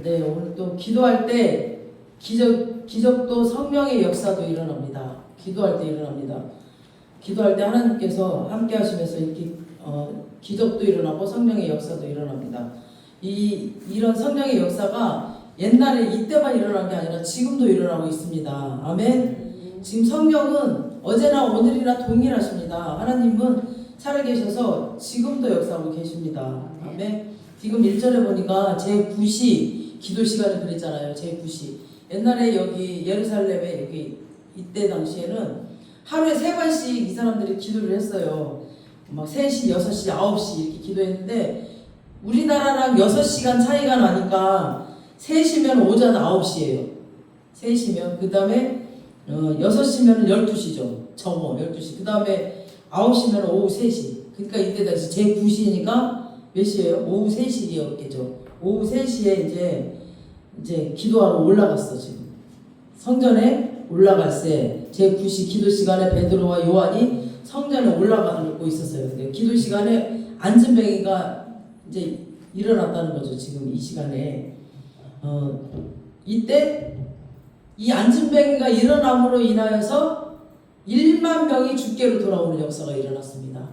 네, 오늘 또 기도할 때 기적도 성령의 역사도 일어납니다. 기도할 때 일어납니다. 기도할 때 하나님께서 함께 하시면서 이렇게 기적도 일어나고 성령의 역사도 일어납니다. 이런 성령의 역사가 옛날에 이때만 일어난 게 아니라 지금도 일어나고 있습니다. 아멘. 지금 성령은 어제나 오늘이나 동일하십니다. 하나님은 살아계셔서 지금도 역사하고 계십니다. 아멘. 지금 1절에 보니까 제9시 기도 시간을 그랬잖아요. 제9시. 옛날에 여기 예루살렘에 여기 이때 당시에는 하루에 3번씩 이 사람들이 기도를 했어요. 막 3시, 6시, 9시 이렇게 기도했는데 우리나라랑 6시간 차이가 나니까 3시면 오전 9시예요. 3시면 그 다음에 6시면 12시죠. 저거 12시. 그 다음에 9시면 오후 3시. 그러니까 이때 다시 제9시니까 몇 시예요? 오후 3시였겠죠. 오후 3시에 이제 기도하러 올라갔어. 지금 성전에 올라갈 때 제9시 기도 시간에 베드로와 요한이 성전에 올라가고 있었어요. 근데 기도 시간에 안진뱅이가 이제 일어났다는 거죠. 지금 이 시간에 이때 이 안진뱅이가 일어남으로 인하여서 1만 명이 주께로 돌아오는 역사가 일어났습니다.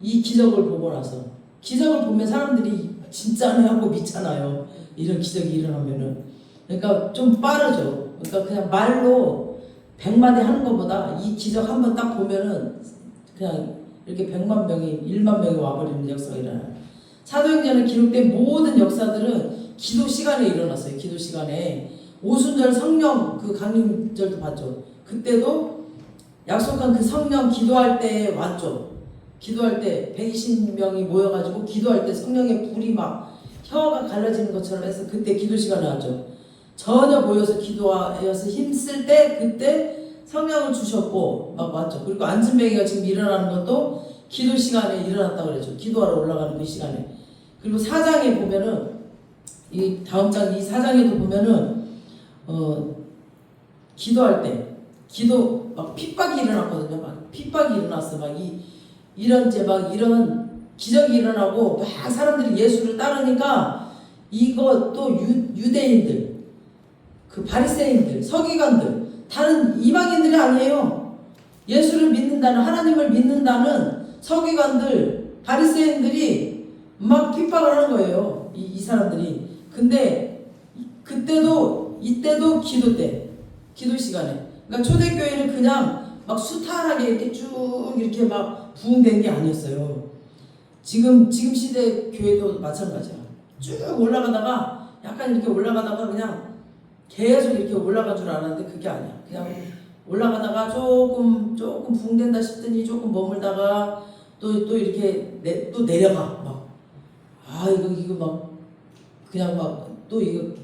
이 기적을 보고 나서 기적을 보면 사람들이 진짜네 하고 믿잖아요. 이런 기적이 일어나면은. 그러니까 좀 빠르죠. 그러니까 그냥 말로 100마디 하는 것보다 이 기적 한번 딱 보면은 그냥 이렇게 100만 명이 1만 명이 와버리는 역사가 일어나요. 사도행전에 기록된 모든 역사들은 기도 시간에 일어났어요. 기도 시간에 오순절 성령 그 강림절도 봤죠. 그때도 약속한 그 성령 기도할 때 왔죠. 기도할 때 120명이 모여가지고 기도할 때 성령의 불이 막 혀가 갈라지는 것처럼 해서 그때 기도 시간에 왔죠. 전혀 모여서 기도하여서 힘쓸 때 그때 성령을 주셨고 막 왔죠. 그리고 안진뱅이가 지금 일어나는 것도 기도 시간에 일어났다고 그랬죠. 기도하러 올라가는 그 시간에. 그리고 4장에 보면은 이 다음 장 이 4장에도 보면은 기도할 때 기도 막 핍박이 일어났거든요. 막 핍박이 일어났어. 막 이런 기적이 일어나고 막 사람들이 예수를 따르니까 이거 또 유대인들 그 바리새인들 서기관들 다른 이방인들이 아니에요. 예수를 믿는다는 하나님을 믿는다는 서기관들 바리새인들이 막 핍박을 하는 거예요. 이 사람들이. 근데 이때도 기도 시간에. 그러니까 초대교회는 그냥 막 수탈하게 이렇게 쭉 이렇게 막 부흥된 게 아니었어요. 지금 시대 교회도 마찬가지야. 쭉 올라가다가 약간 이렇게 올라가다가 그냥 계속 이렇게 올라간 줄 알았는데 그게 아니야. 그냥 올라가다가 조금 부흥된다 싶더니 조금 머물다가 또 이렇게 또 내려가 막. 이거 막 그냥 막 또 이거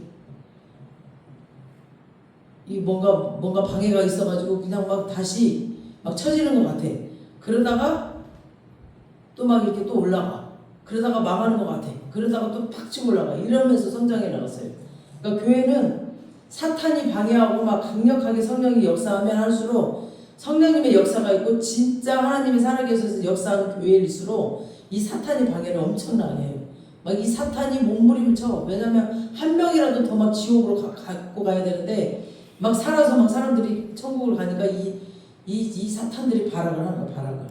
뭔가 방해가 있어가지고 그냥 막 다시 막 쳐지는 것 같아. 그러다가 또 막 이렇게 또 올라가. 그러다가 망하는 것 같아. 그러다가 또 팍 치고 올라가. 이러면서 성장해 나갔어요. 그러니까 교회는 사탄이 방해하고 막 강력하게 성령이 역사하면 할수록 성령님의 역사가 있고 진짜 하나님이 살아계셔서 역사하는 교회일수록 이 사탄이 방해를 엄청나게 해요. 막 이 사탄이 몸부림을 쳐. 왜냐면 한 명이라도 더 막 지옥으로 갖고 가야 되는데 막 살아서 막 사람들이 천국을 가니까 이 사탄들이 발악을 하는 거야. 발악을.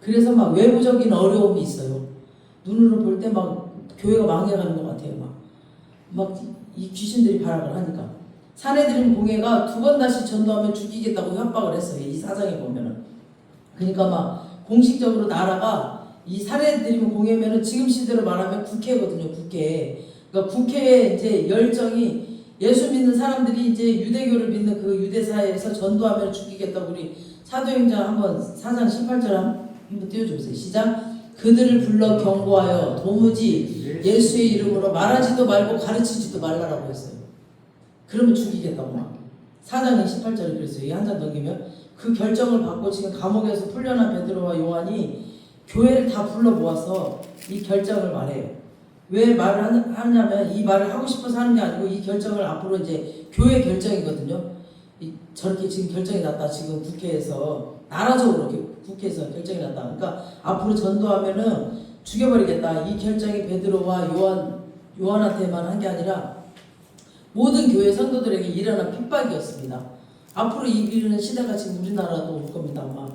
그래서 막 외부적인 어려움이 있어요. 눈으로 볼 때 막 교회가 망해가는 것 같아요. 막 이 귀신들이 발악을 하니까. 사내들인 공회가 2번 다시 전도하면 죽이겠다고 협박을 했어요. 이 사장에 보면은. 그러니까 막 공식적으로 나라가 이 사내들인 공회면은 지금 시대로 말하면 국회거든요. 국회. 그러니까 국회에 이제 열정이 예수 믿는 사람들이 이제 유대교를 믿는 그 유대사회에서 전도하면 죽이겠다고 우리 사도행전 한번 4장 18절 한번 띄워주세요. 시작. 그들을 불러 경고하여 도무지 예수의 이름으로 말하지도 말고 가르치지도 말라라고 했어요. 그러면 죽이겠다고 막. 4장 18절에 그랬어요. 이 한 장 넘기면 그 결정을 받고 지금 감옥에서 풀려난 베드로와 요한이 교회를 다 불러 모아서 이 결정을 말해요. 왜 말을 하냐면 이 말을 하고 싶어서 하는 게 아니고 이 결정을 앞으로 이제 교회 결정이거든요. 저렇게 지금 결정이 났다. 지금 국회에서 나라적으로 국회에서 결정이 났다. 그러니까 앞으로 전도하면은 죽여버리겠다. 이 결정이 베드로와 요한한테만 한 게 아니라 모든 교회 성도들에게 일어난 핍박이었습니다. 앞으로 이르는 시대가 지금 우리나라도 올 겁니다, 아마.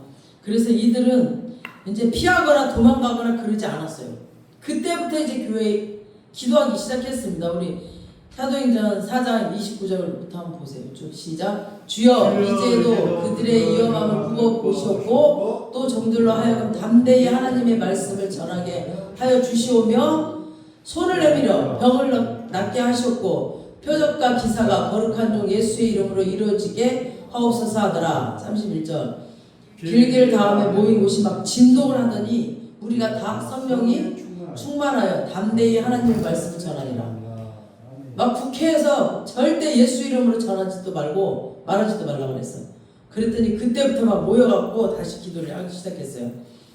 그래서 이들은 이제 피하거나 도망가거나 그러지 않았어요. 그때부터 이제 교회에 기도하기 시작했습니다. 우리 사도행전 4장 29절부터 한번 보세요. 쭉 시작. 주여 이제도 그들의 위험함을 구워 보시옵고 또 종들로 하여금 담대히 하나님의 말씀을 전하게 하여 주시오며 손을 내밀어 병을 낫게 하시옵고 표적과 기사가 거룩한 종 예수의 이름으로 이루어지게 하옵소서 하더라. 31절. 길게를 다음에 모인 곳이 막 진동을 하더니 우리가 다 성령이 충만하여 담대히 하나님의 말씀을 전하리라. 막 국회에서 절대 예수 이름으로 전하지도 말고 말하지도 말라고 그랬어. 그랬더니 그때부터 막 모여갖고 다시 기도를 하기 시작했어요.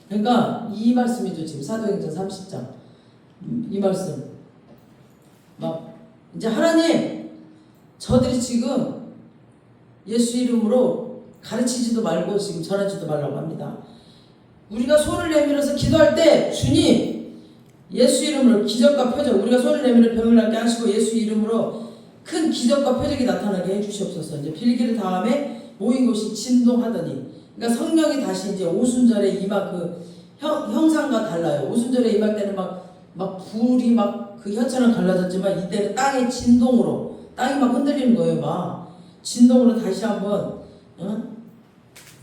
그러니까 이 말씀이죠. 지금 사도행전 30장 이 말씀 막 이제 하나님 저들이 지금 예수 이름으로 가르치지도 말고 지금 전하지도 말라고 합니다. 우리가 손을 내밀어서 기도할 때 주님 예수 이름으로 기적과 표적 우리가 손을 내밀어 병을 낫게 하시고 예수 이름으로 큰 기적과 표적이 나타나게 해주시옵소서. 이제 빌기를 다음에 모인 곳이 진동하더니 그러니까 성령이 다시 이제 오순절에 임할 그 형상과 달라요. 오순절에 임할 때는 막 불이 막 그 혀처럼 갈라졌지만 이때는 땅의 진동으로 땅이 막 흔들리는 거예요. 막 진동으로 다시 한번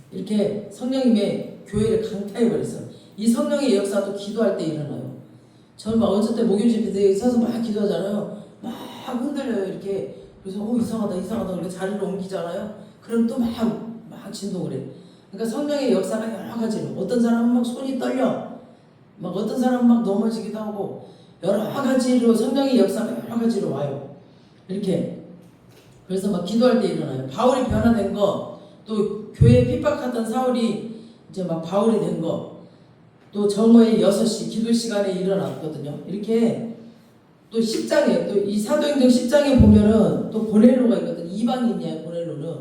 이렇게 성령님의 교회를 강타해 버렸어요. 이 성령의 역사도 기도할 때 일어나요. 저는 막 어쩔 때 목요일 집회에 서서 막 기도하잖아요. 막 흔들려요. 이렇게. 그래서 이상하다. 그래서 자리를 옮기잖아요. 그럼 또 막 진동을 해. 그러니까 성령의 역사가 여러 가지로 어떤 사람은 막 손이 떨려. 막 어떤 사람은 막 넘어지기도 하고 여러 가지로 성령의 역사가 여러 가지로 와요. 이렇게. 그래서 막 기도할 때 일어나요. 바울이 변화된 거, 또 교회에 핍박하던 사울이 이제 막 바울이 된 거, 또 정오의 6시 기도 시간에 일어났거든요. 이렇게 또 10장에 또 이 사도행전 10장에 보면은 또 고넬로가 있거든요. 이방인이에요. 고넬로는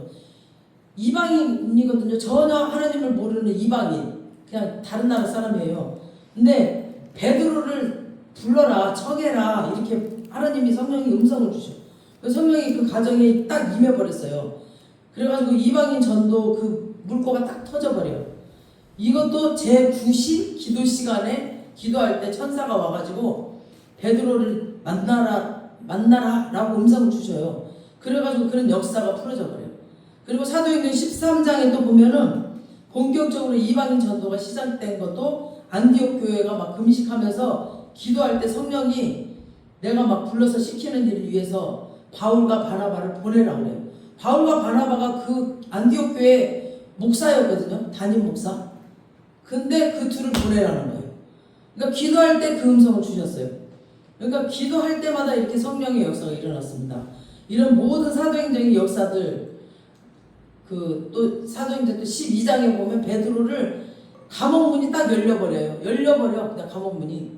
이방인이거든요. 전혀 하나님을 모르는 이방인, 그냥 다른 나라 사람이에요. 근데 베드로를 불러라, 청해라 이렇게 하나님이 성령이 음성을 주셔. 성령이 그 가정에 딱 임해버렸어요. 그래가지고 이방인 전도 그 물꼬가 딱 터져버려요. 이것도 제9시 기도 시간에 기도할 때 천사가 와가지고 베드로를 만나라라고 음성을 주셔요. 그래가지고 그런 역사가 풀어져 버려요. 그리고 사도행전 13장에 또 보면은 본격적으로 이방인 전도가 시작된 것도 안디옥 교회가 막 금식하면서 기도할 때 성령이 내가 막 불러서 시키는 일을 위해서 바울과 바나바를 보내라고 그래요. 바울과 바나바가 그 안디옥 교회 목사였거든요. 담임 목사. 근데 그 둘을 보내라는 거예요. 그러니까 기도할 때 그 음성을 주셨어요. 그러니까 기도할 때마다 이렇게 성령의 역사가 일어났습니다. 이런 모든 사도행전의 역사들 또 사도행전 또 12장에 보면 베드로를 감옥문이 딱 열려버려요. 그냥 감옥문이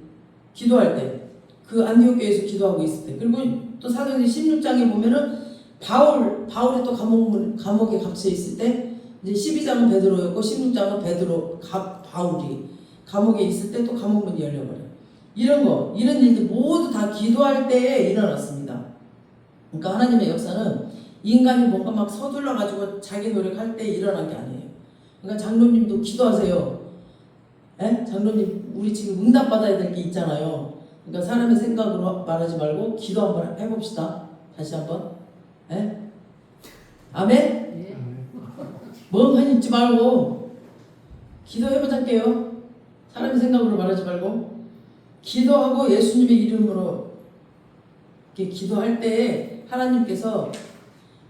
기도할 때 그 안디옥 교회에서 기도하고 있을 때. 그리고 또 사도행전 16장에 보면은 바울이 또 감옥에 갇혀 있을 때 이제 12장은 베드로였고 16장은 바울이 감옥에 있을 때 또 감옥문이 열려버려요. 이런 일들 모두 다 기도할 때에 일어났습니다. 그러니까 하나님의 역사는 인간이 뭔가 막 서둘러가지고 자기 노력할 때 일어난 게 아니에요. 그러니까 장로님도 기도하세요. 에? 장로님, 우리 지금 응답받아야 될 게 있잖아요. 그러니까 사람의 생각으로 말하지 말고 기도 한번 해봅시다. 다시 한번. 에? 아멘? 네. 멍하니 있지 말고 기도해보자게요. 사람의 생각으로 말하지 말고 기도하고 예수님의 이름으로 이렇게 기도할 때에 하나님께서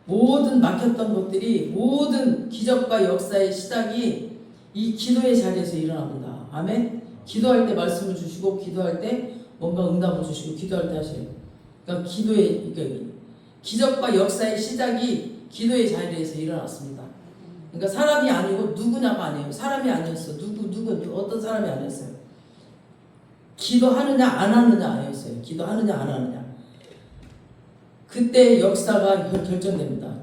모든 막혔던 것들이 모든 기적과 역사의 시작이 이 기도의 자리에서 일어납니다. 아멘? 기도할 때 말씀을 주시고 기도할 때 뭔가 응답을 주시고 기도할 때 하셔요. 그러니까 기적과 역사의 시작이 기도의 자리에서 일어났습니다. 그러니까 사람이 아니고 누구냐가 아니에요. 사람이 아니었어. 어떤 사람이 아니었어요. 기도하느냐 안 하느냐 아니었어요. 기도하느냐 안 하느냐. 그때 역사가 결정됩니다.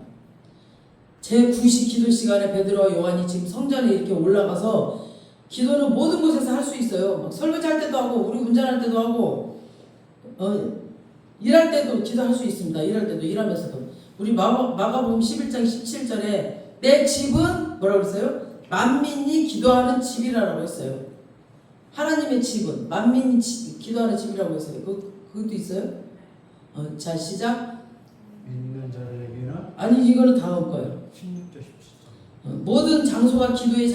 제9시 기도 시간에 베드로와 요한이 지금 성전에 이렇게 올라가서 기도는 모든 곳에서 할 수 있어요. 막 설거지할 때도 하고 우리 운전할 때도 하고 일할 때도 기도할 수 있습니다. 일할 때도 일하면서도 우리 마가복음 11장 17절에 내 집은 뭐라고 했어요? 만민이 기도하는 집이라고 했어요. 하나님의 집은 만민이 기도하는 집이라고 했어요. 그것도 있어요? 자 시작. 믿는 자들에게는 아니 이거는 다음 거예요. 16절 17절. 모든 장소가 기도의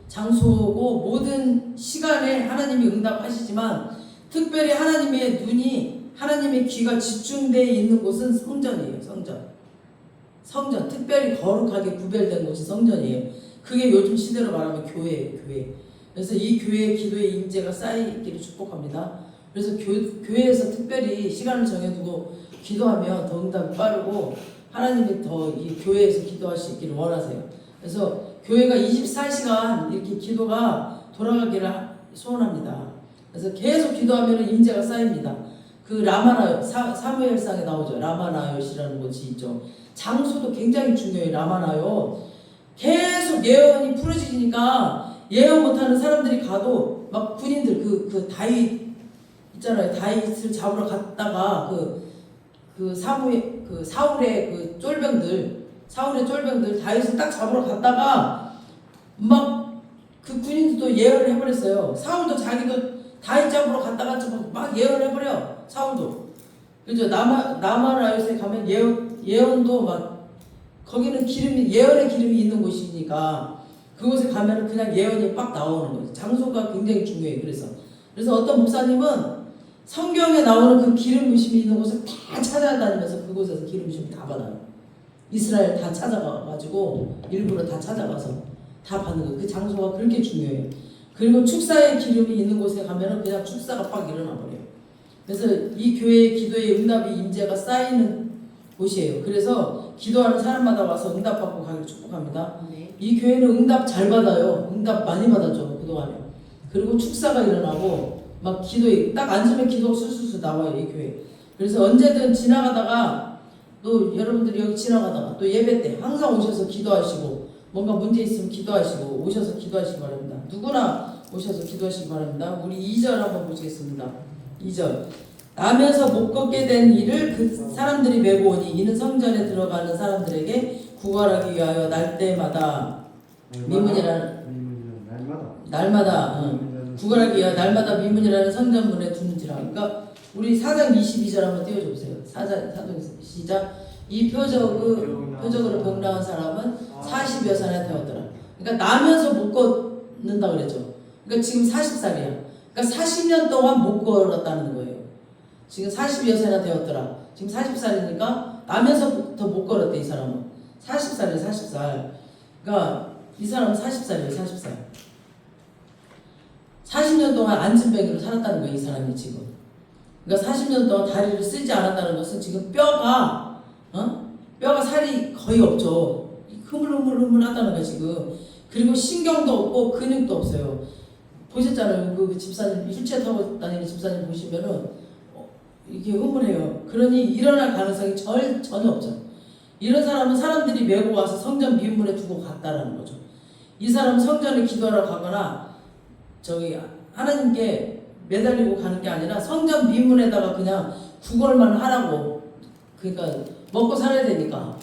장소고 모든 시간에 하나님이 응답하시지만 특별히 하나님의 눈이 하나님의 귀가 집중되어 있는 곳은 성전이에요. 성전 특별히 거룩하게 구별된 곳이 성전이에요. 그게 요즘 시대로 말하면 교회예요. 교회. 그래서 이 교회의 기도의 임재가 쌓이기를 축복합니다. 그래서 교회에서 특별히 시간을 정해두고 기도하면 더 응답이 빠르고 하나님이 더 이 교회에서 기도할 수 있기를 원하세요. 그래서 교회가 24시간 이렇게 기도가 돌아가기를 소원합니다. 그래서 계속 기도하면 임재가 쌓입니다. 그 라마나요 사무엘상에 나오죠. 라마나요시라는 곳이 있죠. 장소도 굉장히 중요해요. 라마나요 계속 예언이 풀어지니까 예언 못하는 사람들이 가도 막 군인들 그 다윗 있잖아요. 다윗을 잡으러 갔다가 사울의 그 쫄병들 다윗을 딱 잡으러 갔다가 막 그 군인들도 예언을 해버렸어요. 사울도 자기도 다윗 잡으러 갔다가 막 예언을 해버려. 사울도. 그죠? 나마라요스에 가면 예언도 막 거기는 예언의 기름이 있는 곳이니까 그곳에 가면은 그냥 예언이 빡 나오는 거죠. 장소가 굉장히 중요해요. 그래서 어떤 목사님은 성경에 나오는 그 기름 부심이 있는 곳을 다 찾아다니면서 그곳에서 기름 부심을 다 받아요. 이스라엘 다 찾아가가지고 일부러 다 찾아가서 다 받는 거예요. 그 장소가 그렇게 중요해요. 그리고 축사의 기름이 있는 곳에 가면은 그냥 축사가 빡 일어나 버려요. 그래서 이 교회의 기도의 응답이 임재가 쌓이는 곳이에요. 그래서 기도하는 사람마다 와서 응답받고 가기를 축복합니다. 네. 이 교회는 응답 잘 받아요. 응답 많이 받았죠. 그동안에. 그리고 축사가 일어나고 막 기도에 딱 앉으면 기도가 술술술 나와요. 이 교회. 그래서 언제든 지나가다가 또 여러분들이 여기 지나가다가 또 예배 때 항상 오셔서 기도하시고 뭔가 문제 있으면 기도하시고 오셔서 기도하시기 바랍니다. 누구나 오셔서 기도하시기 바랍니다. 우리 2절 한번 보시겠습니다. 2절. 나면서 못 걷게 된 이를 그 사람들이 메고 오니 이는 성전에 들어가는 사람들에게 구걸하기 위하여 날마다 날마다 구걸하기 위하여 날마다 미문이라는 성전문에 두는지라. 그러니까 우리 4장 22절 한번 띄워줘 보세요. 4장 시작. 이 표적으로 병 나은 사람은 40여 살이 되었더라. 그러니까 나면서 못 걷는다 그랬죠. 그러니까 지금 40살이야. 그러니까 40년 동안 못 걸었다는 거예요. 지금 40여 살이나 되었더라. 지금 40살이니까 나면서부터 못 걸었대. 이 사람은 40살이에요. 40살. 그러니까 이 사람은 40살이에요. 40살. 40년 동안 앉은뱅이로 살았다는 거예요. 이 사람이 지금. 그러니까 40년 동안 다리를 쓰지 않았다는 것은 지금 뼈가 살이 거의 없죠. 흐물흐물하다는 거예요. 지금. 그리고 신경도 없고 근육도 없어요. 보셨잖아요. 그 집사님 휠체어 타고 다니는 집사님 보시면은 이게 흐물해요. 그러니 일어날 가능성이 전혀 없죠. 이런 사람은 사람들이 메고 와서 성전 미문에 두고 갔다라는 거죠. 이 사람은 성전에 기도하러 가거나 하나님께 매달리고 가는 게 아니라 성전 미문에다가 그냥 구걸만 하라고. 그러니까 먹고 살아야 되니까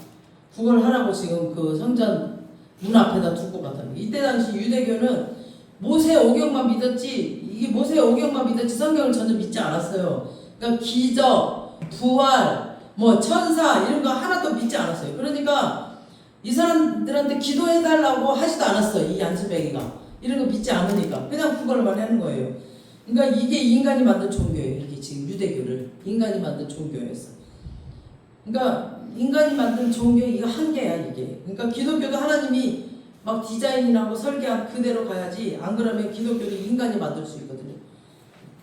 구걸하라고 지금 그 성전 문 앞에다 두고 갔다는 거예요. 이때 당시 유대교는 모세 오경만 믿었지, 이게 모세 오경만 믿었지 성경을 전혀 믿지 않았어요. 그러니까 기적, 부활, 천사 이런 거 하나도 믿지 않았어요. 그러니까 이 사람들한테 기도해달라고 하지도 않았어요. 이 안수뱅이가 이런 거 믿지 않으니까 그냥 그걸만 하는 거예요. 그러니까 이게 인간이 만든 종교예요. 이게 지금 유대교를 인간이 만든 종교였어. 그러니까 인간이 만든 종교 이거 한계야 이게. 그러니까 기독교도 하나님이 막 디자인하고 설계한 그대로 가야지. 안 그러면 기독교도 인간이 만들 수 있거든요.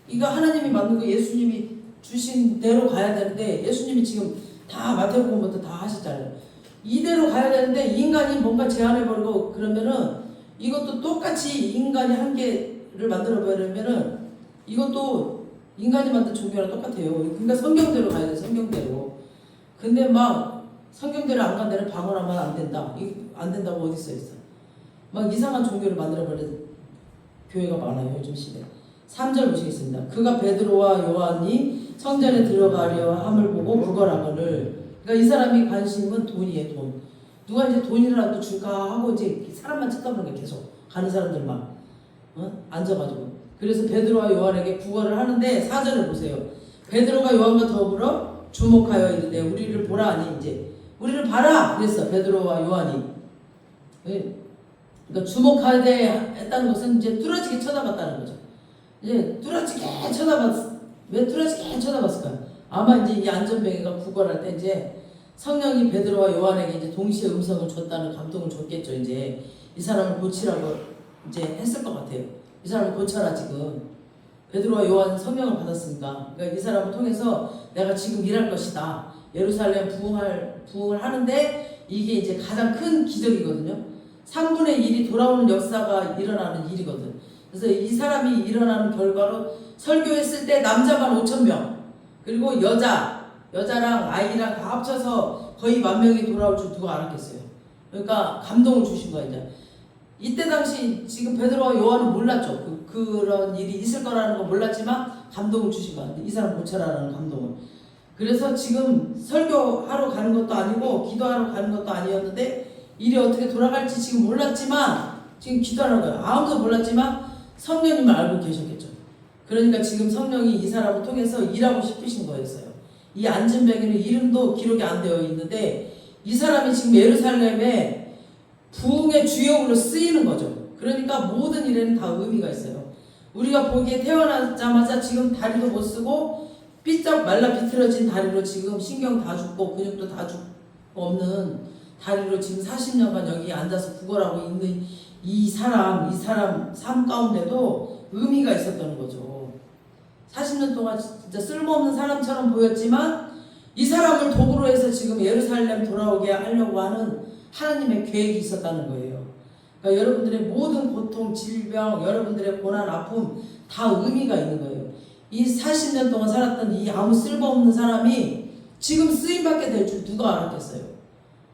이거 하나님이 만든 거 예수님이 주신 대로 가야 되는데 예수님이 지금 다 마태복음부터 다 하셨잖아요. 이대로 가야 되는데 인간이 뭔가 제한해버리고 그러면은 이것도 똑같이 인간이 한계를 만들어버리면은 이것도 인간이 만든 종교랑 똑같아요. 그러니까 성경대로 가야 돼. 성경대로. 근데 막 성경대로 안 간 데는 방언하면 안 된다. 안 된다고 어디 써 있어. 막 이상한 종교를 만들어버리는 교회가 많아요. 요즘 시대. 3절 보시겠습니다. 그가 베드로와 요한이 성전에 들어가려 함을 보고 구걸하거늘. 그러니까 이 사람이 관심은 돈이에요. 돈. 누가 이제 돈이라도 줄까 하고 이제 사람만 쳐다보는 게 계속 가는 사람들만 앉아가지고. 그래서 베드로와 요한에게 구걸을 하는데 4절을 보세요. 베드로가 요한과 더불어 주목하여 이르되 우리를 보라 하니 이제 우리를 봐라 그랬어 베드로와 요한이. 그러니까 주목하되 했다는 것은 이제 뚜렷하게 쳐다봤다는 거죠. 이제 뚜렷하게 왜 뚜렷하게 쳐다봤을까요? 아마 이제 이 안전뱅이가 구걸할 때 이제 성령이 베드로와 요한에게 이제 동시에 음성을 줬다는 감동을 줬겠죠. 이제 이 사람을 고치라고 이제 했을 것 같아요. 이 사람을 고쳐라 지금. 베드로와 요한은 성령을 받았으니까. 그러니까 이 사람을 통해서 내가 지금 일할 것이다. 예루살렘 부흥을 하는데 이게 이제 가장 큰 기적이거든요. 3분의 1이 돌아오는 역사가 일어나는 일이거든. 그래서 이 사람이 일어나는 결과로 설교했을 때 남자만 5,000명 그리고 여자랑 아이랑 다 합쳐서 거의 10,000명이 돌아올 줄 누가 알았겠어요. 그러니까 감동을 주신 거예요. 이제 이때 당시 지금 베드로와 요한은 몰랐죠. 그런 일이 있을 거라는 거 몰랐지만 감동을 주신 거예요. 이 사람 고쳐라라는 감동을. 그래서 지금 설교하러 가는 것도 아니고 기도하러 가는 것도 아니었는데 일이 어떻게 돌아갈지 지금 몰랐지만 지금 기도하는 거예요. 아무도 몰랐지만 성령님을 알고 계셨겠죠. 그러니까 지금 성령이 이 사람을 통해서 일하고 싶으신 거였어요. 이 안진뱅이는 이름도 기록이 안 되어 있는데 이 사람이 지금 예루살렘에 부흥의 주역으로 쓰이는 거죠. 그러니까 모든 일에는 다 의미가 있어요. 우리가 보기에 태어나자마자 지금 다리도 못 쓰고 삐쩍 말라 비틀어진 다리로 지금 신경 다 죽고 근육도 다 죽고 없는 다리로 지금 40년간 여기 앉아서 구걸하고 있는 이 사람 삶 가운데도 의미가 있었던 거죠. 40년 동안 진짜 쓸모없는 사람처럼 보였지만 이 사람을 도구로 해서 지금 예루살렘 돌아오게 하려고 하는 하나님의 계획이 있었다는 거예요. 그러니까 여러분들의 모든 고통, 질병, 여러분들의 고난, 아픔 다 의미가 있는 거예요. 이 40년 동안 살았던 이 아무 쓸모없는 사람이 지금 쓰임받게 될 줄 누가 알았겠어요.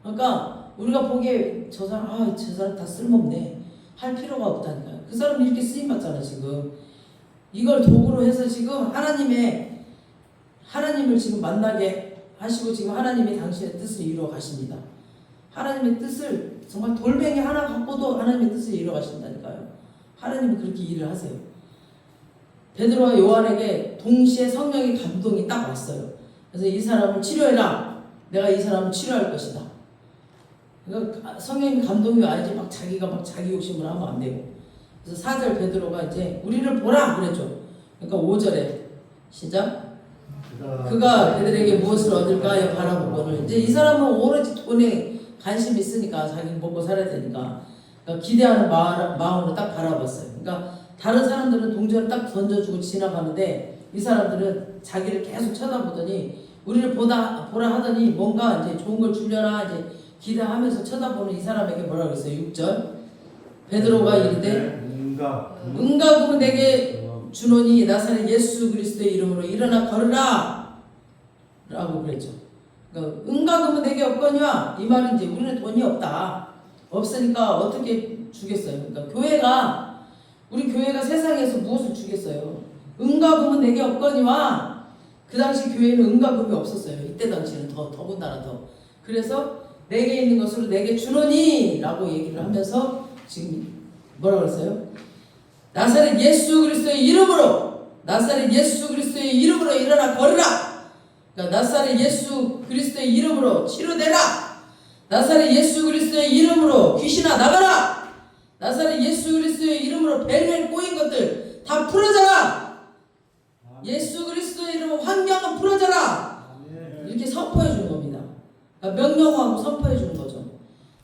그러니까 우리가 보기에 저 사람 다 쓸모없네 할 필요가 없다니까요. 그 사람이 이렇게 쓰임받잖아 지금. 이걸 도구로 해서 지금 하나님을 지금 만나게 하시고 지금 하나님이 당신의 뜻을 이루어 가십니다. 하나님의 뜻을 정말 돌멩이 하나 갖고도 하나님의 뜻을 이루어 가신다니까요. 하나님이 그렇게 일을 하세요. 베드로와 요한에게 동시에 성령의 감동이 딱 왔어요. 그래서 이 사람을 치료해라. 내가 이 사람을 치료할 것이다. 그러니까 성령의 감동이 와야지 자기가 자기 욕심을 하면 안 되고. 그래서 4절 베드로가 이제 우리를 보라 그랬죠. 그러니까 5절에 시작. 그가 그들에게 무엇을 얻을까 하여 바라보고는 이제 이 사람은 오로지 돈에 관심이 있으니까 자기는 먹고 살아야 되니까 그러니까 기대하는 마음으로 딱 바라봤어요. 그러니까 다른 사람들은 동전을 딱 던져주고 지나가는데 이 사람들은 자기를 계속 쳐다보더니 우리를 보라 하더니 뭔가 이제 좋은 걸 주려나 이제 기대하면서 쳐다보는 이 사람에게 뭐라 그랬어요? 6절 베드로가 이르되 응답으로 내게 주노니 나사렛 예수 그리스도의 이름으로 일어나 걸으라 라고 그랬죠. 그러니까 응답은 내게 없거니와 이 말은 이제 우리는 돈이 없으니까 어떻게 주겠어요. 그러니까 우리 교회가 세상에서 무엇을 주겠어요. 응답은 내게 없거니와 그 당시 교회는 응답금이 없었어요. 이때 당시는 더군다나 더. 그래서 내게 있는 것으로 내게 주노니 라고 얘기를 하면서 지금 뭐라고 그랬어요? 나사렛 예수 그리스도의 이름으로 일어나 걸으라. 그러니까 나사렛 예수 그리스도의 이름으로 치료되라. 나사렛 예수 그리스도의 이름으로 귀신아 나가라. 나사렛 예수 그리스도의 이름으로 벨에 꼬인 것들 다 풀어져라. 예수 그리스도의 이름으로 환경은 풀어져라. 이렇게 선포해 주는 겁니다. 그러니까 명령하고 선포해 주는 거죠.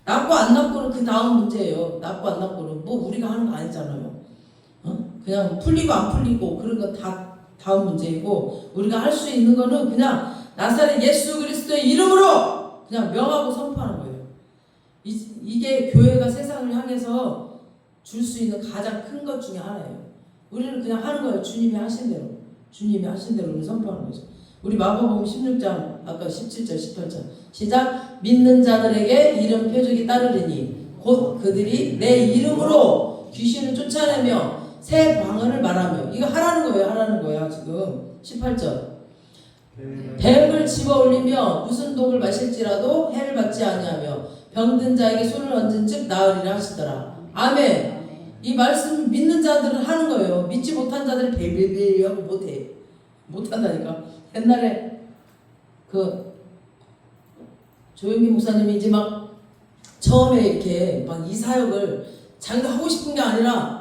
낫고 안 낫고는 그 다음 문제예요. 낫고 안 낫고는 뭐 우리가 하는 거 아니잖아요. 그냥 풀리고 안 풀리고 그런 거 다 다음 문제이고 우리가 할 수 있는 거는 그냥 나사렛 예수 그리스도의 이름으로 그냥 명하고 선포하는 거예요. 이게 교회가 세상을 향해서 줄 수 있는 가장 큰 것 중에 하나예요. 우리는 그냥 하는 거예요. 주님이 하신 대로 우리 선포하는 거죠. 우리 마가복음 16장 아까 17절 18절 시작. 믿는 자들에게 이런 표적이 따르리니 곧 그들이 내 이름으로 귀신을 쫓아내며 새 방언을 말하며. 이거 하라는 거예요. 하라는 거야 지금 18절. 뱀을 집어 올리며 무슨 독을 마실지라도 해를 받지 아니하며 병든 자에게 손을 얹은 즉 나으리라 하시더라. 아멘. 이 말씀 믿는 자들은 하는 거예요. 믿지 못한 자들은 베베베 하고 못해. 못한다니까. 옛날에 그 조영기 목사님이 이제 막 처음에 이렇게 막 이 사역을 자기가 하고 싶은 게 아니라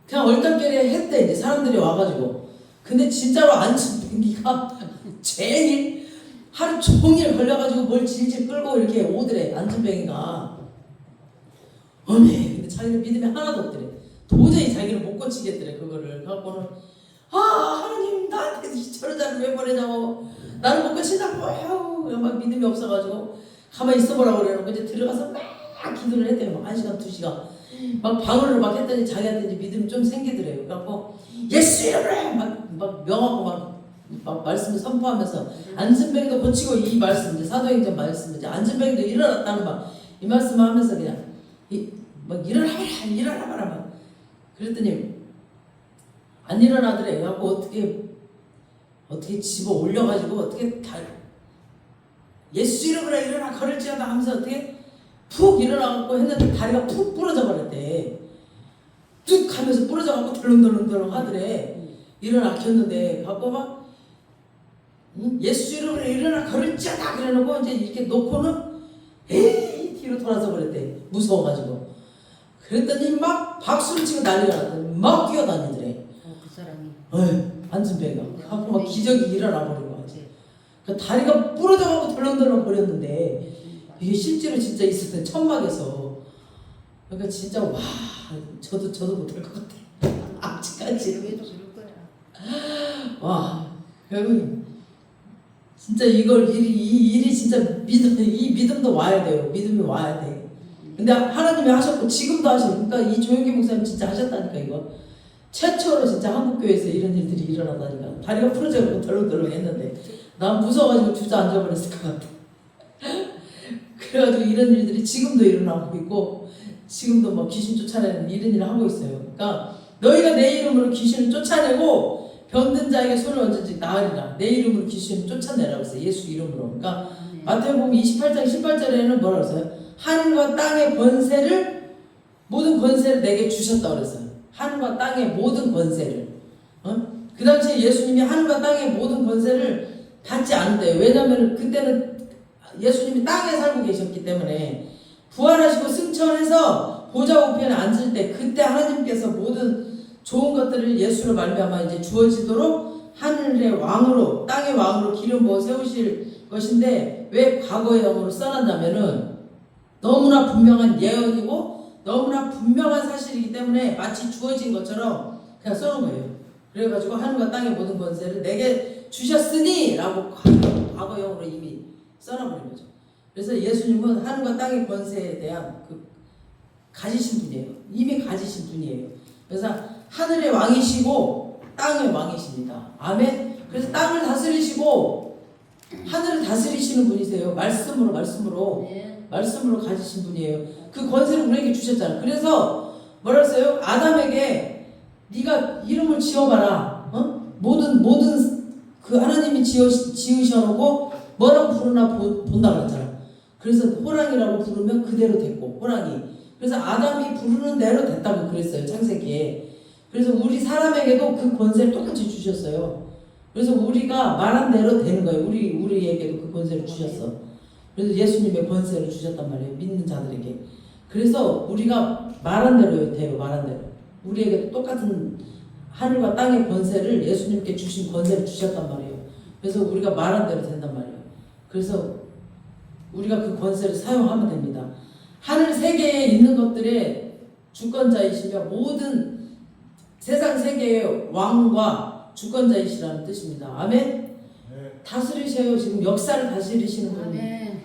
그냥 얼떨결에 했대. 이제 사람들이 와가지고. 근데 진짜로 안진뱅이가 제일 하루 종일 걸려가지고 뭘 질질 끌고 이렇게 오더래. 안진뱅이가. 어메. 근데 자기는 믿음이 하나도 없더래. 도저히 자기를 못 고치겠더래. 그거를 갖고는 하나님 나한테 저런 자를 왜 보내냐고, 나를 못 고친다고 막 믿음이 없어가지고 가만히 있어보라고 그래놓고 이제 들어가서 막 기도를 했대요. 막 1시간 2시간 막 방언을 막 했더니 자기한테 이제 믿음이 좀 생기더래요. 그래갖고 예수 이름으로 막 명하고 막 말씀을 선포하면서 안진뱅이도 고치고, 이 말씀 이제 사도행전 말씀 이제 안진뱅이도 일어났다는 막 이 말씀을 하면서 그냥 막 일어나봐라 막 그랬더니 안 일어나더래. 그래갖고 어떻게 집어 올려가지고 어떻게 다 예수 이름으로 일어나 걸을지어다 하면서 어떻게 푹 일어나갖고 했는데 다리가 푹 부러져 버렸대. 뚝 하면서 부러져갖고 덜렁덜렁 하더래. 일어나 켰는데 갖고 막 예수 이름으로 일어나 걸을지어다 그래놓고 이제 이렇게 놓고는 에이 뒤로 돌아서 버렸대. 무서워가지고. 그랬더니 막 박수를 치고 난리가 났더니 막 뛰어다니더래. 그 사람이. 안진뱅이가. 갖고 막 기적이 일어나 버린 거지. 그러니까 다리가 부러져갖고 덜렁덜렁 거렸는데 이게 실제로 진짜 있었던 천막에서. 그러니까 진짜 와 저도 못할 것 같아. 아직까지. 왜도 그럴 거야. 와 여러분 진짜 이 일이 진짜 이 믿음도 와야 돼요. 믿음이 와야 돼. 근데 하나님이 하셨고 지금도 하시고, 그러니까 이 조영기 목사님 진짜 하셨다니까. 이거 최초로 진짜 한국교회에서 이런 일들이 일어나다니까. 다리가 부러져가지고 덜렁덜렁 했는데 난 무서워가지고 주저앉아 버렸을 것 같아. 그래가지고 이런 일들이 지금도 일어나고 있고 지금도 뭐 귀신 쫓아내는 이런 일을 하고 있어요. 그러니까 너희가 내 이름으로 귀신을 쫓아내고 병든 자에게 손을 얹은지 나으리라. 내 이름으로 귀신을 쫓아내라고 했어요. 예수 이름으로. 그러니까 마태복음 28장 18절에는 뭐라고 했어요? 하늘과 땅의 권세를, 모든 권세를 내게 주셨다고 그랬어요. 하늘과 땅의 모든 권세를. 그 당시에 예수님이 하늘과 땅의 모든 권세를 받지 않대요. 왜냐하면 그때는 예수님이 땅에 살고 계셨기 때문에 부활하시고 승천해서 보좌 우편에 앉을 때 그때 하나님께서 모든 좋은 것들을 예수로 말미암아 이제 주어지도록 하늘의 왕으로, 땅의 왕으로 기름 부어 세우실 것인데, 왜 과거의 영으로 써놨냐면은 너무나 분명한 예언이고 너무나 분명한 사실이기 때문에 마치 주어진 것처럼 그냥 써놓은 거예요. 그래가지고 하늘과 땅의 모든 권세를 내게 주셨으니 라고 과거형으로 이미 써놔버린 거죠. 그래서 예수님은 하늘과 땅의 권세에 대한 가지신 분이에요. 이미 가지신 분이에요. 그래서 하늘의 왕이시고 땅의 왕이십니다. 아멘. 그래서 땅을 다스리시고 하늘을 다스리시는 분이세요. 말씀으로 네. 말씀으로 가지신 분이에요. 그 권세를 우리에게 주셨잖아요. 그래서 뭐라 했어요? 아담에게 네가 이름을 지어봐라. 모든 그 하나님이 지으셔놓고 뭐라고 부르나 본다 그랬잖아. 그래서 호랑이라고 부르면 그대로 됐고, 호랑이. 그래서 아담이 부르는 대로 됐다고 그랬어요. 창세기에. 그래서 우리 사람에게도 그 권세를 똑같이 주셨어요. 그래서 우리가 말한 대로 되는 거예요. 우리에게도 그 권세를 주셨어. 그래서 예수님의 권세를 주셨단 말이에요. 믿는 자들에게. 그래서 우리가 말한 대로 돼요. 말한 대로. 우리에게도 똑같은 하늘과 땅의 권세를, 예수님께 주신 권세를 주셨단 말이에요. 그래서 우리가 말한 대로 된단 말이에요. 그래서 우리가 그 권세를 사용하면 됩니다. 하늘 세계에 있는 것들의 주권자이시며 모든 세상 세계의 왕과 주권자이시라는 뜻입니다. 아멘. 네. 다스리세요. 지금 역사를 다스리시는 분이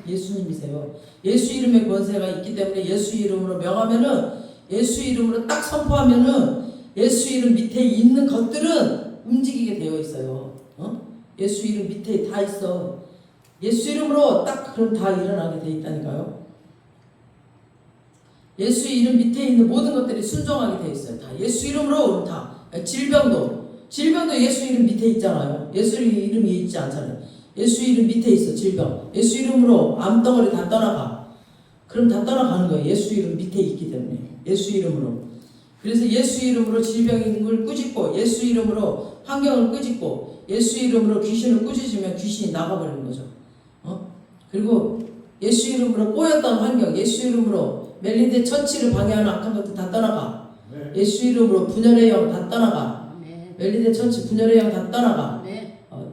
예수님이세요. 예수 이름의 권세가 있기 때문에 예수 이름으로 명하면은, 예수 이름으로 딱 선포하면은 예수 이름 밑에 있는 것들은 움직이게 되어 있어요. 예수 이름 밑에 다 있어. 예수 이름으로 딱 그럼 다 일어나게 돼 있다니까요. 예수 이름 밑에 있는 모든 것들이 순종하게 돼 있어요. 다 예수 이름으로 다 질병도 예수 이름 밑에 있잖아요. 예수 이름이 있지 않잖아요. 예수 이름 밑에 있어. 질병. 예수 이름으로 암덩어리 다 떠나가. 그럼 다 떠나가는 거예요. 예수 이름 밑에 있기 때문에. 예수 이름으로. 그래서 예수 이름으로 질병을 꾸짖고, 예수 이름으로 환경을 꾸짖고, 예수 이름으로 귀신을 꾸짖으면 귀신이 나가버리는 거죠. 그리고 예수 이름으로 꼬였던 환경, 예수 이름으로 멜린데 처치를 방해하는 악한 것들 다 떠나가. 예수 이름으로 분열의 영 다 떠나가. 멜린데 처치 분열의 영 다 떠나가.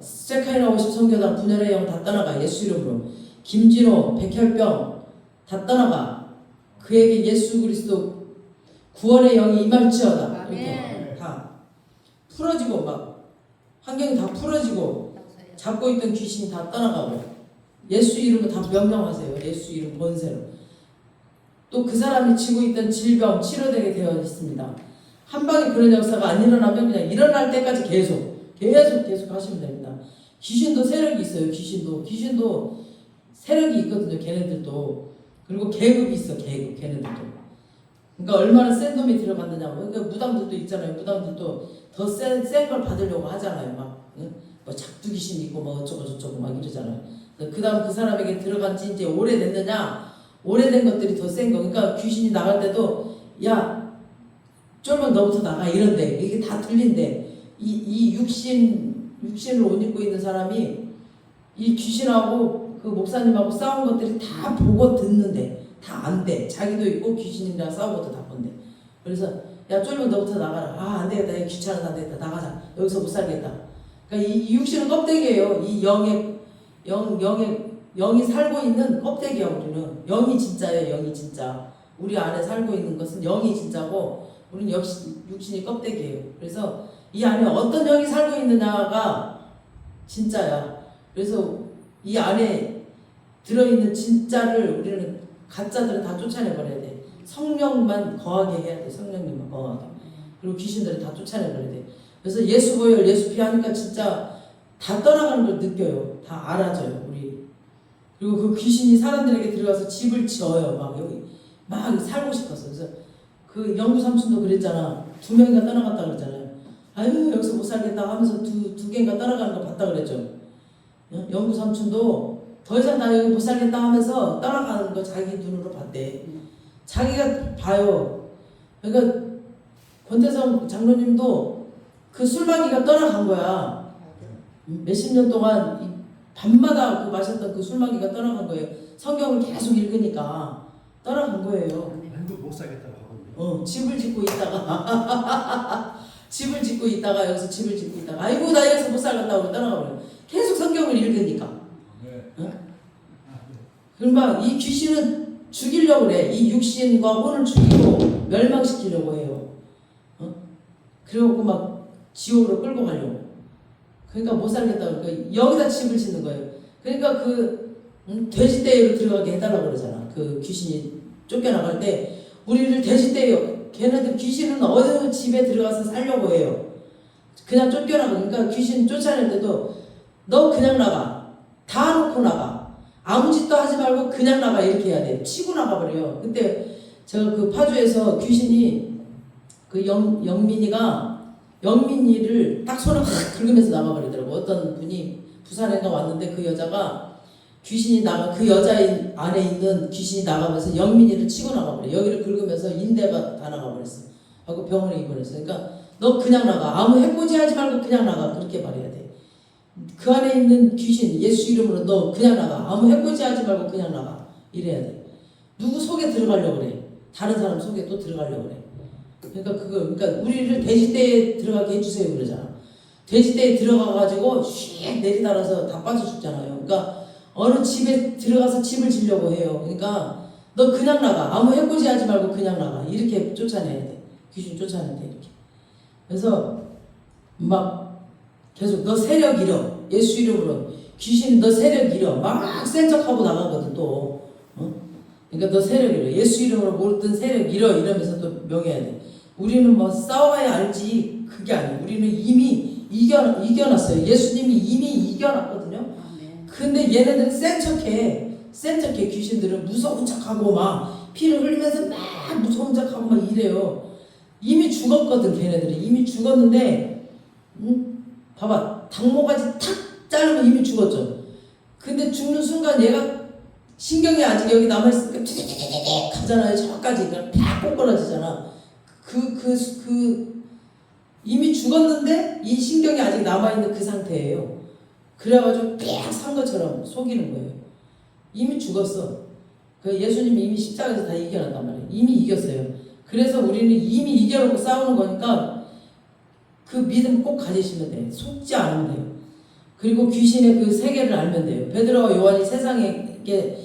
세카이나 50 성교단 분열의 영 다 떠나가. 예수 이름으로. 김진호 백혈병 다 떠나가. 그에게 예수 그리스도 구원의 영이 임할지어다. 이렇게 다 풀어지고 막 환경이 다 풀어지고 잡고 있던 귀신이 다 떠나가고 예수 이름으로 다 명령하세요. 예수 이름 본세로. 또 그 사람이 지고 있던 질병 치료되게 되어 있습니다. 한 방에 그런 역사가 안 일어나면 그냥 일어날 때까지 계속 하시면 됩니다. 귀신도 세력이 있어요. 귀신도 세력이 있거든요. 걔네들도. 그리고 계급이 있어. 걔네들도. 그러니까 얼마나 센 놈이 들어간다냐고. 그러니까 무당들도 있잖아요. 무당들도 더 센 걸 받으려고 하잖아요. 막 뭐 작두 귀신 있고 뭐 어쩌고 저쩌고 막 이러잖아요. 그 다음 그 사람에게 들어간 지 이제 오래됐느냐, 오래된 것들이 더 센 거. 그러니까 귀신이 나갈 때도 야 쫄면 너부터 나가 이런데 이게 다 틀린데 이 육신을 옷 입고 있는 사람이 이 귀신하고 그 목사님하고 싸운 것들이 다 보고 듣는데 다 안 돼. 자기도 있고 귀신이랑 싸운 것도 다 본대. 그래서 야 쫄면 너부터 나가라. 아 안 되겠다. 얘 귀찮아서 안 되겠다. 나가자. 여기서 못 살겠다. 그러니까 이 육신은 껍데기예요. 이 영이 살고 있는 껍데기야. 우리는 영이 진짜예요. 영이 진짜. 우리 안에 살고 있는 것은 영이 진짜고 우리는 역시 육신이 껍데기예요. 그래서 이 안에 어떤 영이 살고 있느냐가 진짜야. 그래서 이 안에 들어있는 진짜를 우리는 가짜들은 다 쫓아내버려야 돼. 성령만 거하게 해야 돼. 성령님만 거하게. 그리고 귀신들은 다 쫓아내버려야 돼. 그래서 예수 보혈, 예수 피 하니까 진짜 다 떠나가는 걸 느껴요. 다 알아져요. 우리. 그리고 그 귀신이 사람들에게 들어가서 집을 지어요. 막 여기 막 살고 싶어서. 그래서 그 영구 삼촌도 그랬잖아. 2명인가 떠나갔다 그랬잖아요. 아유 여기서 못 살겠다 하면서 두 개인가 떠나가는 거 봤다 그랬죠. 영구 삼촌도 더 이상 나 여기 못 살겠다 하면서 떠나가는 거 자기 눈으로 봤대. 자기가 봐요. 그러니까 권태성 장로님도 그 술마귀가 떠나간 거야. 몇십 년 동안 밤마다 그 마셨던 그 술마귀가 떠나간 거예요. 성경을 계속 읽으니까 떠나간 거예요. 한국 못 살겠다고 하거든요. 집을 짓고 있다가 집을 짓고 있다가 여기서 집을 짓고 있다가 아이고 나 여기서 못 살겠다고 떠나가 버려요. 계속 성경을 읽으니까. 그러면 이 귀신은 죽이려고 그래. 이 육신과 혼을 죽이고 멸망시키려고 해요. 그리고 막 지옥으로 끌고 가려고. 그러니까 못 살겠다고. 그러니까 여기다 집을 짓는 거예요. 그러니까 그 돼지떼로 들어가게 해달라고 그러잖아. 그 귀신이 쫓겨나갈 때 우리를 돼지떼요. 걔네들 귀신은 어느 집에 들어가서 살려고 해요. 그냥 쫓겨나가. 그러니까 귀신 쫓아낼 때도 너 그냥 나가. 다 놓고 나가. 아무 짓도 하지 말고 그냥 나가. 이렇게 해야 돼. 치고 나가버려요. 그때 제가 그 파주에서 귀신이 그 영민이를 딱 손을 확 긁으면서 나가버리더라고. 어떤 분이 부산에가 왔는데 그 여자가 귀신이 그 여자 안에 있는 귀신이 나가면서 영민이를 치고 나가버려. 여기를 긁으면서 인대가 다 나가버렸어. 하고 병원에 입원했어. 그러니까 너 그냥 나가. 아무 해코지 하지 말고 그냥 나가. 그렇게 말해야 돼. 그 안에 있는 귀신 예수 이름으로 너 그냥 나가. 아무 해코지 하지 말고 그냥 나가. 이래야 돼. 누구 속에 들어가려고 그래. 다른 사람 속에 또 들어가려고 그래. 그러니까 우리를 돼지떼에 들어가게 해주세요 그러잖아. 돼지떼에 들어가가지고 슉 내리달아서 다 빠져 죽잖아요. 그러니까 어느 집에 들어가서 집을 지려고 해요. 그러니까 너 그냥 나가. 아무 해코지 하지 말고 그냥 나가. 이렇게 쫓아내야 돼. 귀신 쫓아내야 돼. 이렇게. 그래서 막 계속 너 세력 잃어. 예수 이름으로. 귀신 너 세력 잃어. 막 센 척하고 나가거든 또. 그러니까 너 세력 잃어. 예수 이름으로 모든 세력 잃어. 이러면서 또 명해야 돼. 우리는 뭐 싸워야 알지. 그게 아니에요. 우리는 이미 이겨놨어요. 예수님이 이미 이겨놨거든요. 근데 얘네들은 센 척해. 귀신들은 무서운 척하고 막 피를 흘리면서 막 무서운 척하고 막 이래요. 이미 죽었거든. 걔네들이 이미 죽었는데, 봐봐, 닭모가지 탁 자르면 이미 죽었죠. 근데 죽는 순간 얘가 신경이 아직 여기 남아있으니까 튀기튀기튀기 가잖아요. 저까지 그냥 팍 꼬꾸라지잖아. 이미 죽었는데 이 신경이 아직 남아있는 그 상태예요. 그래가지고 팍 산 것처럼 속이는 거예요. 이미 죽었어. 그 예수님이 이미 십자가에서 다 이겨놨단 말이에요. 이미 이겼어요. 그래서 우리는 이미 이겨놓고 싸우는 거니까 그 믿음 꼭 가지시면 돼요. 속지 않으면 돼요. 그리고 귀신의 그 세계를 알면 돼요. 베드로와 요한이 세상에게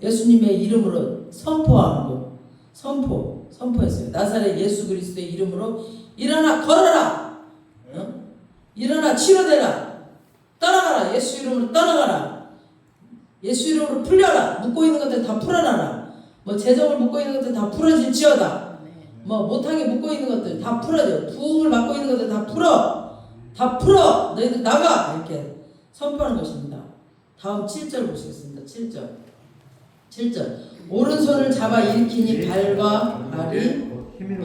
예수님의 이름으로 선포하는 거. 선포했어요. 나사렛 예수 그리스도의 이름으로 일어나 걸어라. 일어나 치료되라. 떠나가라. 예수 이름으로 떠나가라. 예수 이름으로 풀려라. 묶고 있는 것들 다 풀어놔라. 뭐 재정을 묶고 있는 것들 다 풀어질지어다. 뭐 못하게 묶고 있는 것들 다 풀어져. 부흥을 막고 있는 것들 다 풀어. 너희들 나가. 이렇게 선포하는 것입니다. 다음 7절 보시겠습니다. 7절. 오른손을 잡아 일으키니 발과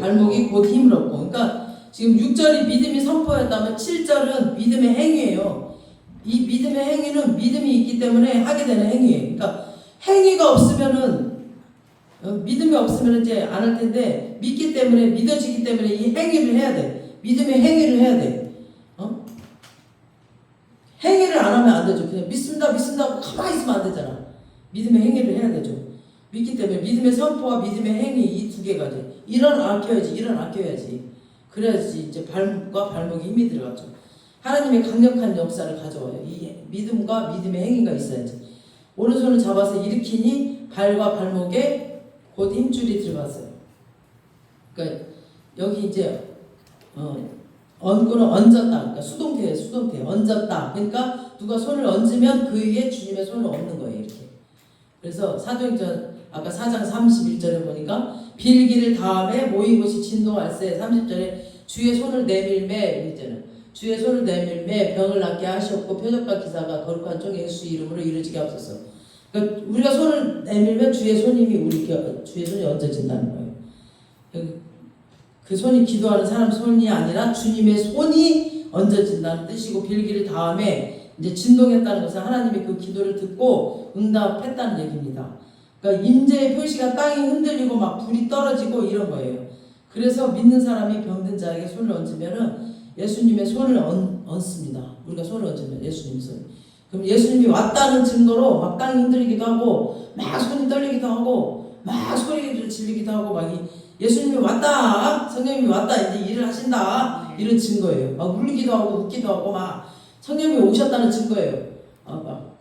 발목이 곧 힘을 얻고. 그러니까 지금 6절이 믿음이 선포였다면 7절은 믿음의 행위예요. 이 믿음의 행위는 믿음이 있기 때문에 하게 되는 행위예요. 그러니까 행위가 없으면은 믿음이 없으면 이제 안 할 텐데 믿기 때문에 믿어지기 때문에 이 행위를 해야 돼. 믿음의 행위를 해야 돼. 행위를 안 하면 안 되죠. 그냥 믿습니다 하고 가만히 있으면 안 되잖아. 믿음의 행위를 해야 되죠. 믿기 때문에 믿음의 선포와 믿음의 행위 이 두 개가지. 일어나켜야지. 그래야지 이제 발과 발목에 힘이 들어가죠. 하나님의 강력한 역사를 가져와요. 이 믿음과 믿음의 행위가 있어야지. 오른손을 잡아서 일으키니 발과 발목에 곧 힘줄이 들어갔어요. 그러니까 여기 이제 얹고는 얹었다. 그러니까 수동태예요. 얹었다. 그러니까 누가 손을 얹으면 그 위에 주님의 손을 얹는 거예요. 이렇게. 그래서 사도행전 아까 4장 31절에 보니까 빌기를 다음에 모인 곳이 진동할세. 30절에 주의 손을 내밀매 있잖아요. 주의 손을 내밀매 병을 낫게 하셨고 표적과 기사가 거룩한 종 예수 이름으로 이루어지게 하옵소서. 그러니까 우리가 손을 내밀면 주의 손이 주의 손이 얹어진다는 거예요. 그 손이 기도하는 사람 손이 아니라 주님의 손이 얹어진다는 뜻이고 빌기를 다음에 이제 진동했다는 것은 하나님이 그 기도를 듣고 응답했다는 얘기입니다. 그러니까 임재의 표시가 땅이 흔들리고 막 불이 떨어지고 이런 거예요. 그래서 믿는 사람이 병든 자에게 손을 얹으면은 예수님의 손을 얹습니다. 우리가 손을 얹으면 예수님의 손. 그럼 예수님이 왔다는 증거로 막 땅이 흔들리기도 하고 막 손이 떨리기도 하고 막 소리를 질리기도 하고 막 예수님이 왔다, 성령님이 왔다, 이제 일을 하신다 이런 증거예요. 막 울기도 하고 웃기도 하고 막 성령님이 오셨다는 증거예요.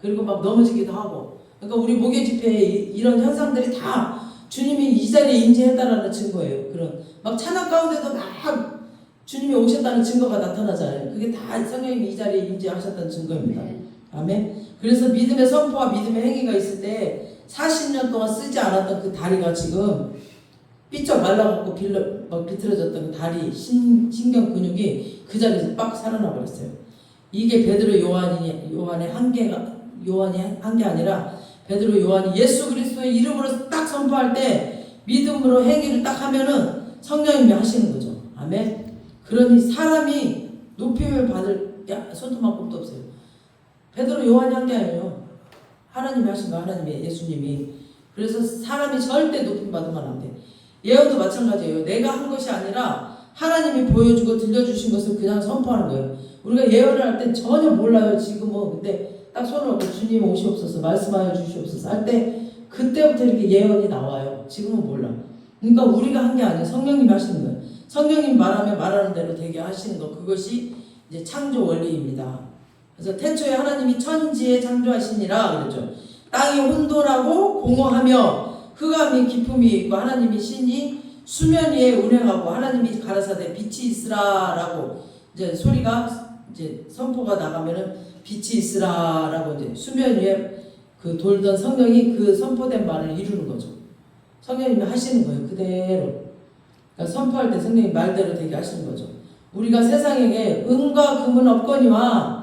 그리고 막 넘어지기도 하고. 그러니까 우리 목요 집회에 이런 현상들이 다 주님이 이 자리에 임재했다라는 증거예요. 그런 막 찬양 가운데도 막 주님이 오셨다는 증거가 나타나잖아요. 그게 다 성령님이 이 자리에 임재하셨다는 증거입니다. 아멘. 그래서 믿음의 선포와 믿음의 행위가 있을 때 40년 동안 쓰지 않았던 그 다리가 지금 삐쩍 말라갖고 비틀어졌던 그 다리 신경 근육이 그 자리에서 빡 살아나 버렸어요. 이게 베드로 요한이 한 게 아니라 베드로 요한이 예수 그리스도의 이름으로 딱 선포할 때 믿음으로 행위를 딱 하면은 성령님이 하시는 거죠. 아멘. 그러니 사람이 높임을 받을 게 손톱만큼도 없어요. 베드로 요한이 한 게 아니에요. 하나님이 하신 거, 하나님이 예수님이. 그래서 사람이 절대 높임 받으면 안 돼. 예언도 마찬가지예요. 내가 한 것이 아니라 하나님이 보여주고 들려주신 것을 그냥 선포하는 거예요. 우리가 예언을 할 때 전혀 몰라요. 지금은. 근데 딱 손을 얹고 주님 오시옵소서, 말씀하여 주시옵소서 할 때 그때부터 이렇게 예언이 나와요. 지금은 몰라. 그러니까 우리가 한 게 아니에요. 성령님이 하시는 거예요. 성령님 말하면 말하는 대로 되게 하시는 거. 그것이 이제 창조 원리입니다. 그래서 태초에 하나님이 천지에 창조하시니라 그랬죠. 땅이 혼돈하고 공허하며 흑암이 기품이 있고 하나님이 신이 수면 위에 운행하고 하나님이 가라사대 빛이 있으라라고 이제 소리가 이제 선포가 나가면은 빛이 있으라라고 이제 수면 위에 그 돌던 성령이 그 선포된 말을 이루는 거죠. 성령님이 하시는 거예요. 그대로. 그러니까 선포할 때 성령이 말대로 되게 하시는 거죠. 우리가 세상에게 은과 금은 없거니와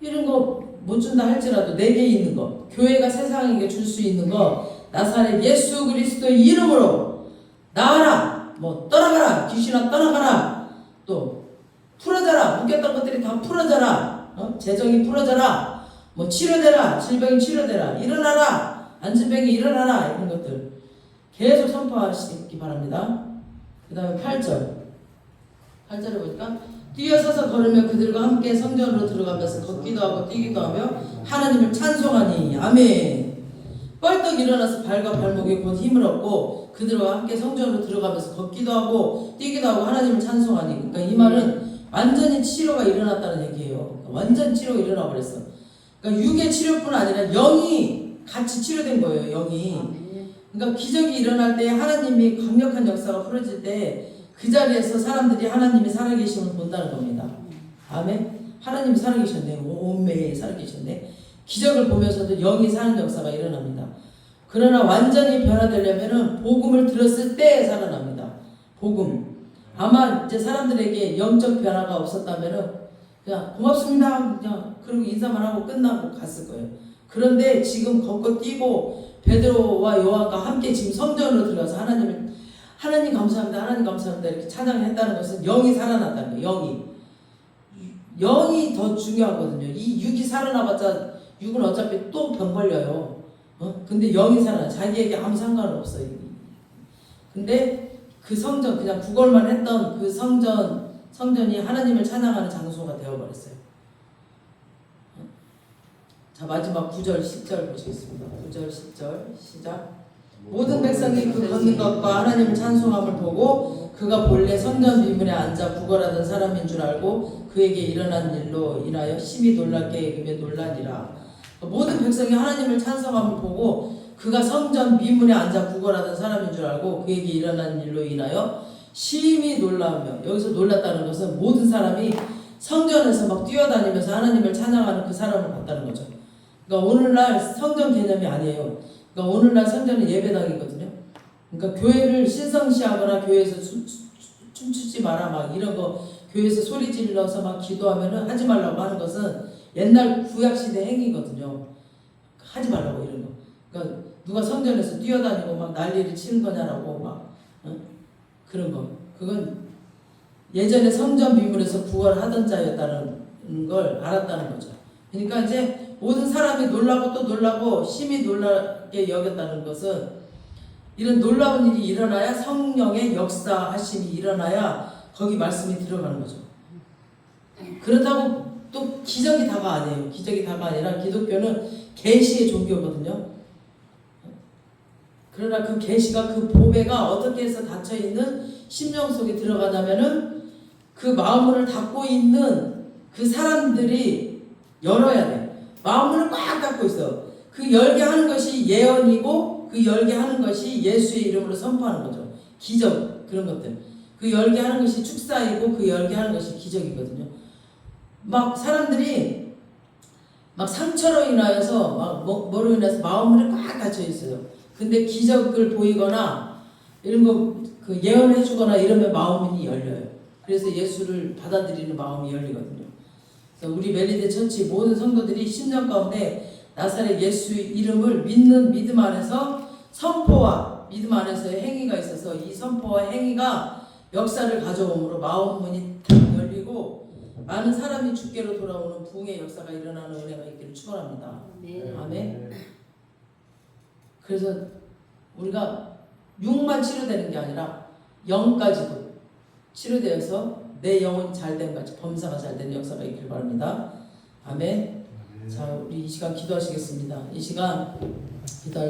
이런 거 못 준다 할지라도 내게 있는 거, 교회가 세상에게 줄 수 있는 거, 나사렛 예수 그리스도의 이름으로 나와라. 뭐 떠나가라, 귀신아 떠나가라, 또 풀어져라, 묶였던 것들이 다 풀어져라, 재정이 풀어져라, 뭐 치료되라, 질병이 치료되라, 일어나라, 안진병이 일어나라, 이런 것들 계속 선포하시기 바랍니다. 그 다음에 8절에 보니까 뛰어서서 걸으며 그들과 함께 성전으로 들어가면서 걷기도 하고 뛰기도 하며 하나님을 찬송하니. 아멘. 뻘떡 일어나서 발과 발목에 곧 힘을 얻고 그들과 함께 성전으로 들어가면서 걷기도 하고 뛰기도 하고 하나님을 찬송하니. 그러니까 이 말은 완전히 치료가 일어났다는 얘기예요. 완전 치료가 일어나 버렸어. 그러니까 육의 치료뿐 아니라 영이 같이 치료된 거예요. 영이. 그러니까 기적이 일어날 때 하나님이 강력한 역사가 풀어질 때 그 자리에서 사람들이 하나님이 살아계심을 본다는 겁니다. 아멘. 하나님이 살아계셨네. 온매에 살아계셨네. 기적을 보면서도 영이 사는 역사가 일어납니다. 그러나 완전히 변화되려면 복음을 들었을 때 살아납니다. 복음. 아마 이제 사람들에게 영적 변화가 없었다면은 그냥 고맙습니다, 그냥 그러고 인사만 하고 끝나고 갔을 거예요. 그런데 지금 걷고 뛰고 베드로와 요한과 함께 지금 성전으로 들어가서 하나님 감사합니다, 하나님 감사합니다 이렇게 찬양했다는 것은 영이 살아났다는 거예요. 영이 더 중요하거든요. 이 육이 살아나봤자 육은 어차피 또 병 걸려요. 근데 영이 살아나. 자기에게 아무 상관은 없어요. 근데 그 성전, 그냥 구걸만 했던 그 성전이 하나님을 찬양하는 장소가 되어버렸어요. 자, 마지막 9절 10절 보시겠습니다. 9절 10절 시작. 모든 백성이 그 걷는 것과 하나님을 찬송함을 보고 그가 본래 성전 비문에 앉아 구걸하던 사람인 줄 알고 그에게 일어난 일로 인하여 심히 놀랍게 여기며 놀라니라. 모든 백성이 하나님을 찬송함을 보고 그가 성전 미문에 앉아 구걸하던 사람인 줄 알고 그에게 일어난 일로 인하여 심히 놀라며, 여기서 놀랐다는 것은 모든 사람이 성전에서 막 뛰어다니면서 하나님을 찬양하는 그 사람을 봤다는 거죠. 그러니까 오늘날 성전 개념이 아니에요. 그러니까 오늘날 성전은 예배당이거든요. 그러니까 교회를 신성시하거나 교회에서 춤추지 마라 막 이런 거 교회에서 소리 질러서 막 기도하면은 하지 말라고 하는 것은 옛날 구약시대 행위거든요. 하지 말라고 이런 거. 그러니까 누가 성전에서 뛰어다니고 막 난리를 치는 거냐라고 막 그런 거. 그건 예전에 성전 미문에서 구걸하던 자였다는 걸 알았다는 거죠. 그러니까 이제 모든 사람이 놀라고 또 놀라고 심히 놀라게 여겼다는 것은 이런 놀라운 일이 일어나야 성령의 역사하심이 일어나야 거기 말씀이 들어가는 거죠. 그렇다고 또 기적이 다가 아니에요. 기적이 다가 아니라 기독교는 계시의 종교거든요. 그러나 그 계시가 그 보배가 어떻게 해서 닫혀있는 심령 속에 들어가냐면은 그 마음문을 닫고 있는 그 사람들이 열어야 돼. 마음문을 꽉 닫고 있어. 그 열게 하는 것이 예언이고 그 열게 하는 것이 예수의 이름으로 선포하는 거죠. 기적 그런 것들. 그 열게 하는 것이 축사이고 그 열게 하는 것이 기적이거든요. 막 사람들이 막 상처로 인하여서 막 뭐로 인해서 마음문이 꽉 닫혀 있어요. 근데 기적을 보이거나 이런 거 그 예언해 주거나 이러면 마음문이 열려요. 그래서 예수를 받아들이는 마음이 열리거든요. 그래서 우리 멜리데 처치 모든 성도들이 10년 가운데 나사렛 예수 이름을 믿는 믿음 안에서 선포와 믿음 안에서의 행위가 있어서 이 선포와 행위가 역사를 가져오므로 마음문이 탁 열리고 많은 사람이 주께로 돌아오는 부흥의 역사가 일어나는 은혜가 있기를 축원합니다. 아멘. 그래서 우리가 육만 치료되는 게 아니라 영까지도 치료되어서 내 영혼이 잘된 같이 범사가 잘되는 역사가 있기를 바랍니다. 아멘. 자, 우리 이 시간 기도하시겠습니다. 이 시간 기도할